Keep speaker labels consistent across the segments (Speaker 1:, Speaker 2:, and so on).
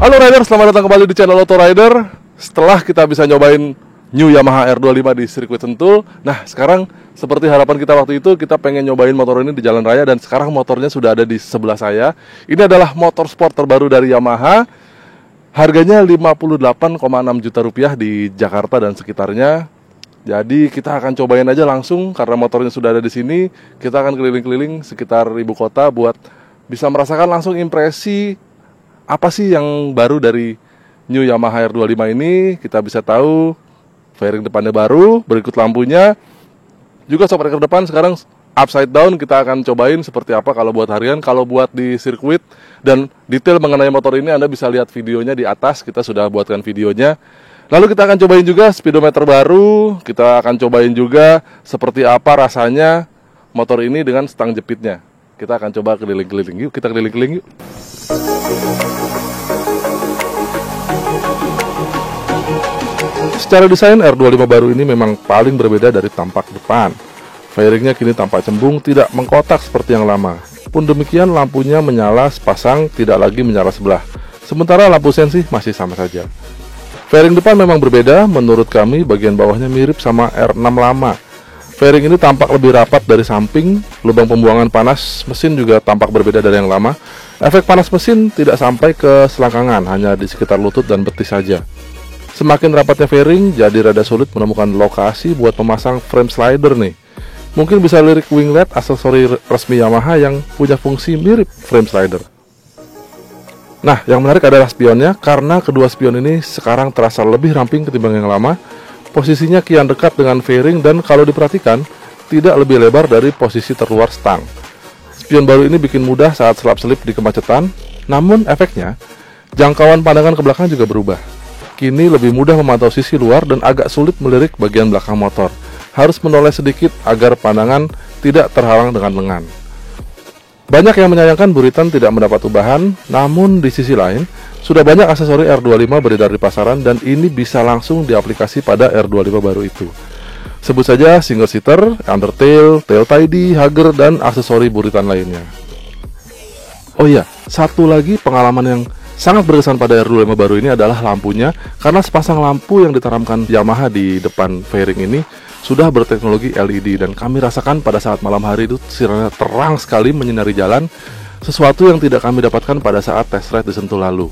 Speaker 1: Halo Rider, selamat datang kembali di channel Auto Rider. Setelah kita bisa nyobain new Yamaha R25 di sirkuit Sentul, nah sekarang seperti harapan kita waktu itu, kita pengen nyobain motor ini di jalan raya. Dan sekarang motornya sudah ada di sebelah saya. Ini adalah motor sport terbaru dari Yamaha. Harganya 58,6 juta rupiah di Jakarta dan sekitarnya. Jadi kita akan cobain aja langsung, karena motornya sudah ada di sini. Kita akan keliling-keliling sekitar ibu kota buat bisa merasakan langsung impresi apa sih yang baru dari new Yamaha R25 ini. Kita bisa tahu fairing depannya baru, berikut lampunya. Juga Sobat Rider depan sekarang upside down. Kita akan cobain seperti apa kalau buat harian. Kalau buat di sirkuit dan detail mengenai motor ini Anda bisa lihat videonya di atas. Kita sudah buatkan videonya. Lalu kita akan cobain juga speedometer baru. Kita akan cobain juga seperti apa rasanya motor ini dengan stang jepitnya. Kita akan coba keliling-keliling. Yuk, kita keliling-keliling yuk. Secara desain, R25 baru ini memang paling berbeda dari tampak depan. Fairingnya kini tampak cembung, tidak mengkotak seperti yang lama. Pun demikian, lampunya menyala sepasang, tidak lagi menyala sebelah. Sementara lampu sensi masih sama saja. Fairing depan memang berbeda, menurut kami bagian bawahnya mirip sama R6 lama. Fairing ini tampak lebih rapat dari samping, lubang pembuangan panas mesin juga tampak berbeda dari yang lama. Efek panas mesin tidak sampai ke selangkangan, hanya di sekitar lutut dan betis saja. Semakin rapatnya fairing, jadi rada sulit menemukan lokasi buat memasang frame slider nih. Mungkin bisa lirik winglet, aksesori resmi Yamaha yang punya fungsi mirip frame slider. Nah, yang menarik adalah spionnya, karena kedua spion ini sekarang terasa lebih ramping ketimbang yang lama. Posisinya kian dekat dengan fairing dan kalau diperhatikan, tidak lebih lebar dari posisi terluar stang. Spion baru ini bikin mudah saat selap-selip di kemacetan, namun efeknya, jangkauan pandangan ke belakang juga berubah. Kini lebih mudah memantau sisi luar dan agak sulit melirik bagian belakang motor. Harus menoleh sedikit agar pandangan tidak terhalang dengan lengan. Banyak yang menyayangkan buritan tidak mendapat ubahan, namun di sisi lain, sudah banyak aksesori R25 beredar di pasaran dan ini bisa langsung diaplikasi pada R25 baru itu. Sebut saja single seater, undertail, tail tidy, hugger, dan aksesori buritan lainnya. Oh iya, satu lagi pengalaman yang sangat berkesan pada R25 baru ini adalah lampunya, karena sepasang lampu yang ditaramkan Yamaha di depan fairing ini sudah berteknologi LED dan kami rasakan pada saat malam hari itu sinar terang sekali menyinari jalan, sesuatu yang tidak kami dapatkan pada saat test ride di Sentul lalu.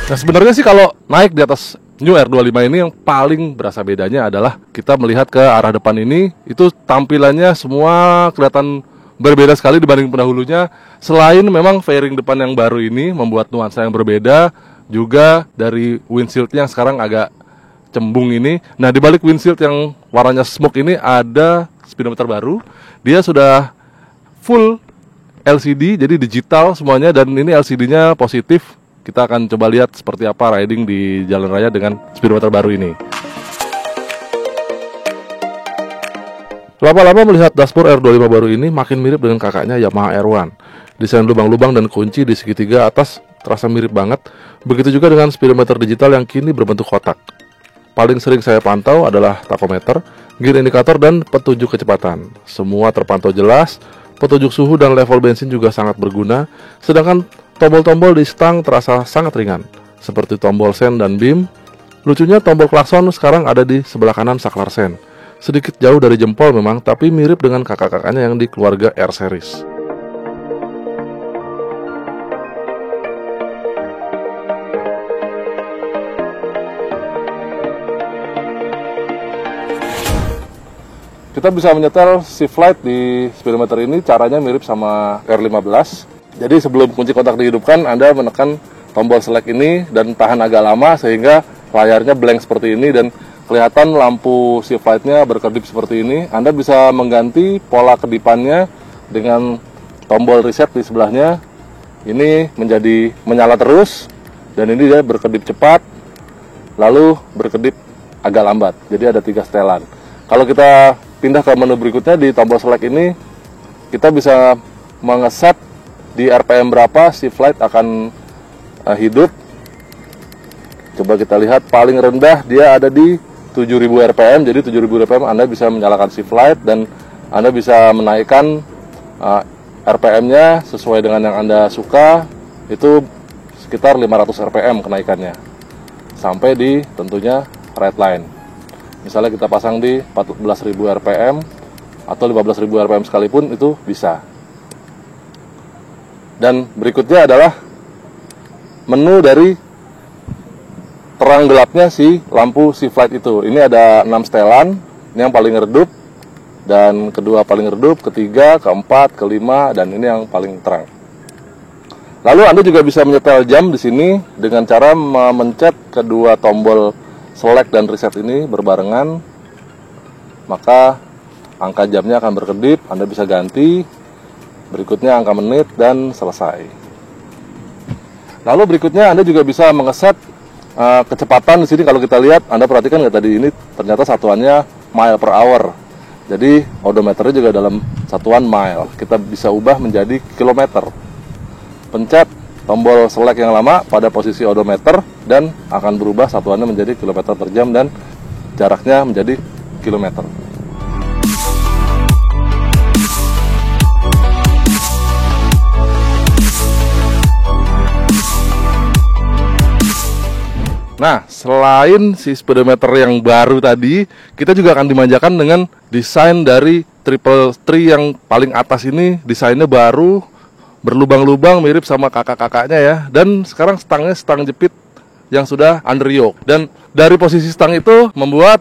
Speaker 1: Nah, sebenarnya sih kalau naik di atas new R25 ini yang paling berasa bedanya adalah kita melihat ke arah depan ini, itu tampilannya semua kelihatan berbeda sekali dibanding pendahulunya. Selain memang fairing depan yang baru ini membuat nuansa yang berbeda, juga dari windshieldnya yang sekarang agak cembung ini. Nah, di balik windshield yang warnanya smoke ini ada speedometer baru. Dia sudah full LCD, jadi digital semuanya, dan ini LCD-nya positif. Kita akan coba lihat seperti apa riding di jalan raya dengan speedometer baru ini. Lama-lama melihat dashboard R25 baru ini makin mirip dengan kakaknya Yamaha R1. Desain lubang-lubang dan kunci di segitiga atas terasa mirip banget. Begitu juga dengan speedometer digital yang kini berbentuk kotak. Paling sering saya pantau adalah tachometer, gear indikator, dan petunjuk kecepatan. Semua terpantau jelas, petunjuk suhu dan level bensin juga sangat berguna. Sedangkan tombol-tombol di stang terasa sangat ringan, seperti tombol sen dan beam. Lucunya tombol klakson sekarang ada di sebelah kanan saklar sen. Sedikit jauh dari jempol memang, tapi mirip dengan kakak-kakaknya yang di keluarga R series. Kita bisa menyetel shift light di speedometer ini, caranya mirip sama R15. Jadi sebelum kunci kontak dihidupkan, Anda menekan tombol select ini dan tahan agak lama sehingga layarnya blank seperti ini dan kelihatan lampu shift light-nya berkedip seperti ini. Anda bisa mengganti pola kedipannya dengan tombol reset di sebelahnya. Ini menjadi menyala terus dan ini dia berkedip cepat, lalu berkedip agak lambat. Jadi ada 3 setelan. Kalau kita pindah ke menu berikutnya di tombol select ini, kita bisa mengeset di RPM berapa shift light akan hidup. Coba kita lihat, paling rendah dia ada di 7000 rpm. Jadi 7000 rpm Anda bisa menyalakan shift light dan Anda bisa menaikkan RPM-nya sesuai dengan yang Anda suka, itu sekitar 500 RPM kenaikannya, sampai di tentunya red line. Misalnya kita pasang di 14.000 RPM atau 15.000 RPM sekalipun itu bisa. Dan berikutnya adalah menu dari terang gelapnya si lampu C-Flight itu. Ini ada 6 setelan, ini yang paling redup, dan kedua paling redup, ketiga, keempat, kelima, dan ini yang paling terang. Lalu Anda juga bisa menyetel jam di sini dengan cara memencet kedua tombol select dan reset ini berbarengan, maka angka jamnya akan berkedip, Anda bisa ganti, berikutnya angka menit, dan selesai. Lalu berikutnya Anda juga bisa mengeset kecepatan di sini. Kalau kita lihat, Anda perhatikan nggak tadi, ini ternyata satuannya mile per hour. Jadi odometernya juga dalam satuan mile. Kita bisa ubah menjadi kilometer. Pencet tombol select yang lama pada posisi odometer dan akan berubah satuannya menjadi kilometer per jam dan jaraknya menjadi kilometer. Nah, selain si speedometer yang baru tadi, kita juga akan dimanjakan dengan desain dari triple tree yang paling atas ini. Desainnya baru, berlubang-lubang, mirip sama kakak-kakaknya ya. Dan sekarang stangnya stang jepit yang sudah under yoke. Dan dari posisi stang itu membuat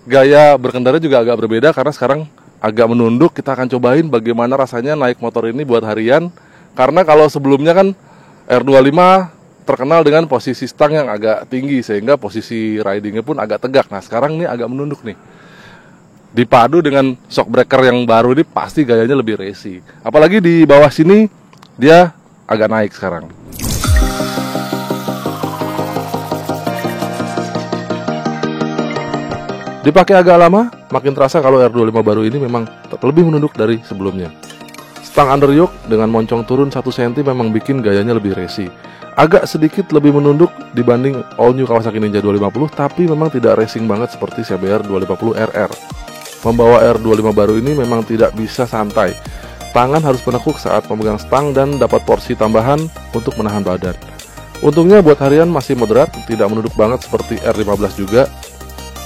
Speaker 1: gaya berkendara juga agak berbeda, karena sekarang agak menunduk. Kita akan cobain bagaimana rasanya naik motor ini buat harian. Karena kalau sebelumnya kan R25 terkenal dengan posisi stang yang agak tinggi, sehingga posisi ridingnya pun agak tegak. Nah, sekarang ini agak menunduk nih. Dipadu dengan shock breaker yang baru ini, pasti gayanya lebih racing. Apalagi di bawah sini, dia agak naik sekarang. Dipakai agak lama, makin terasa kalau R25 baru ini memang lebih menunduk dari sebelumnya. Stang under yoke dengan moncong turun 1 cm memang bikin gayanya lebih racing. Agak sedikit lebih menunduk dibanding all new Kawasaki Ninja 250, tapi memang tidak racing banget seperti CBR 250 RR. Membawa R25 baru ini memang tidak bisa santai. Tangan harus menekuk saat memegang stang dan dapat porsi tambahan untuk menahan badan. Untungnya buat harian masih moderat, tidak menunduk banget seperti R15 juga.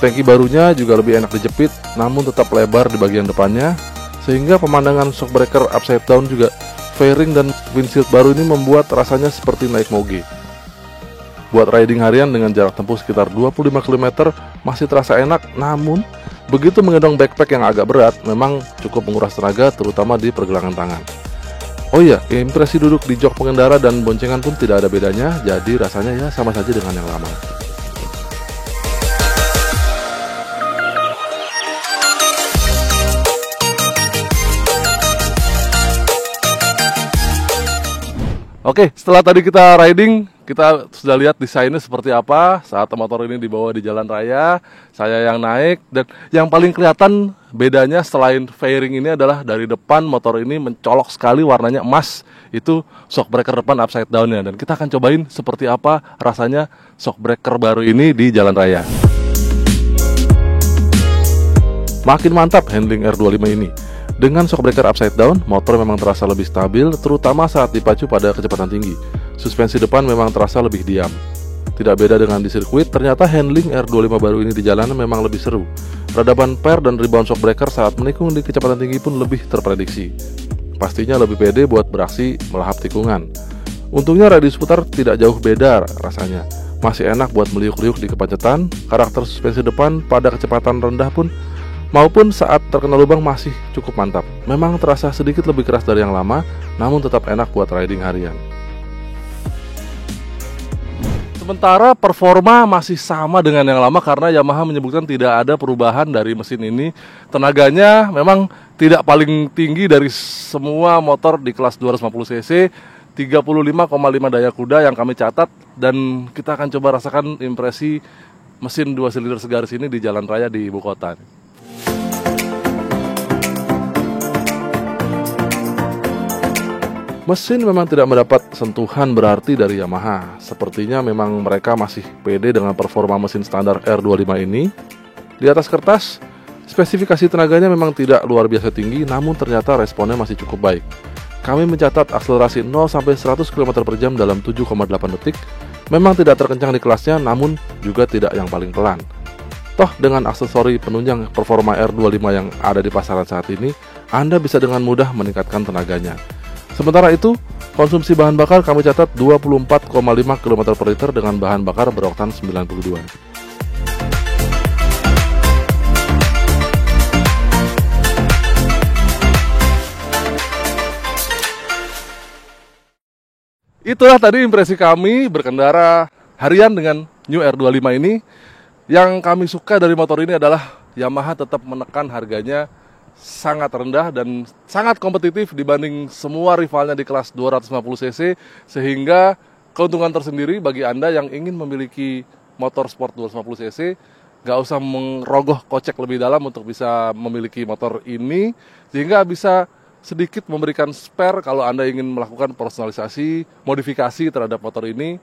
Speaker 1: Tangki barunya juga lebih enak dijepit, namun tetap lebar di bagian depannya, sehingga pemandangan shock breaker upside down juga fairing dan windshield baru ini membuat rasanya seperti naik moge. Buat riding harian dengan jarak tempuh sekitar 25 km masih terasa enak, namun begitu menggendong backpack yang agak berat memang cukup menguras tenaga, terutama di pergelangan tangan. Oh iya, impresi duduk di jok pengendara dan boncengan pun tidak ada bedanya, jadi rasanya ya sama saja dengan yang lama. Oke, setelah tadi kita riding, kita sudah lihat desainnya seperti apa saat motor ini dibawa di jalan raya. Saya yang naik, dan yang paling kelihatan bedanya selain fairing ini adalah dari depan motor ini mencolok sekali, warnanya emas. Itu shock breaker depan upside down-nya, dan kita akan cobain seperti apa rasanya shock breaker baru ini di jalan raya. Makin mantap handling R25 ini. Dengan shock breaker upside down, motor memang terasa lebih stabil, terutama saat dipacu pada kecepatan tinggi. Suspensi depan memang terasa lebih diam. Tidak beda dengan di sirkuit, ternyata handling R25 baru ini di jalanan memang lebih seru. Peradaban per dan rebound shock breaker saat menikung di kecepatan tinggi pun lebih terprediksi. Pastinya lebih pede buat beraksi melahap tikungan. Untungnya radius putar tidak jauh beda rasanya. Masih enak buat meliuk-liuk di kemacetan. Karakter suspensi depan pada kecepatan rendah pun maupun saat terkena lubang masih cukup mantap. Memang terasa sedikit lebih keras dari yang lama, namun tetap enak buat riding harian. Sementara performa masih sama dengan yang lama karena Yamaha menyebutkan tidak ada perubahan dari mesin ini. Tenaganya memang tidak paling tinggi dari semua motor di kelas 250 cc, 35,5 daya kuda yang kami catat, dan kita akan coba rasakan impresi mesin 2 silinder segaris ini di jalan raya di ibu kota. Mesin memang tidak mendapat sentuhan berarti dari Yamaha. Sepertinya memang mereka masih pede dengan performa mesin standar R25 ini. Di atas kertas, spesifikasi tenaganya memang tidak luar biasa tinggi, namun ternyata responnya masih cukup baik. kami mencatat akselerasi 0 sampai 100 km per jam dalam 7,8 detik. Memang tidak terkencang di kelasnya, namun juga tidak yang paling pelan. Toh dengan aksesori penunjang performa R25 yang ada di pasaran saat ini, Anda bisa dengan mudah meningkatkan tenaganya. Sementara itu, konsumsi bahan bakar kami catat 24,5 km per liter dengan bahan bakar beroktan 92. Itulah tadi impresi kami berkendara harian dengan New R25 ini. Yang kami suka dari motor ini adalah Yamaha tetap menekan harganya sangat rendah dan sangat kompetitif dibanding semua rivalnya di kelas 250cc, sehingga keuntungan tersendiri bagi Anda yang ingin memiliki motor sport 250cc. Gak usah merogoh kocek lebih dalam untuk bisa memiliki motor ini, sehingga bisa sedikit memberikan spare kalau Anda ingin melakukan personalisasi, modifikasi terhadap motor ini.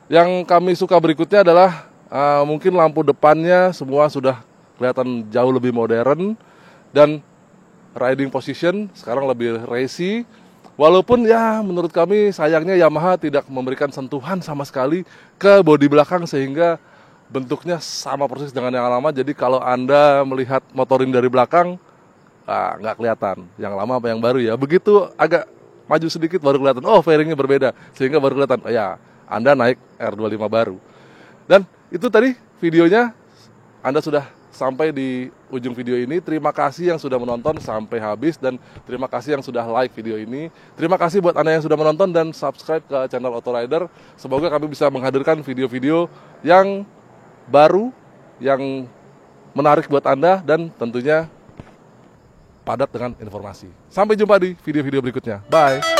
Speaker 1: Yang kami suka berikutnya adalah mungkin lampu depannya semua sudah kelihatan jauh lebih modern, dan riding position sekarang lebih racy. Walaupun ya menurut kami sayangnya Yamaha tidak memberikan sentuhan sama sekali ke bodi belakang sehingga bentuknya sama persis dengan yang lama. Jadi kalau Anda melihat motor ini dari belakang, nggak kelihatan yang lama apa yang baru ya. Begitu agak maju sedikit baru kelihatan, oh fairingnya berbeda, sehingga baru kelihatan, ya Anda naik R25 baru. Dan itu tadi videonya, Anda sudah sampai di ujung video ini. Terima kasih yang sudah menonton sampai habis, dan terima kasih yang sudah like video ini. Terima kasih buat Anda yang sudah menonton dan subscribe ke channel Autorider. Semoga kami bisa menghadirkan video-video yang baru, yang menarik buat Anda, dan tentunya padat dengan informasi. Sampai jumpa di video-video berikutnya. Bye!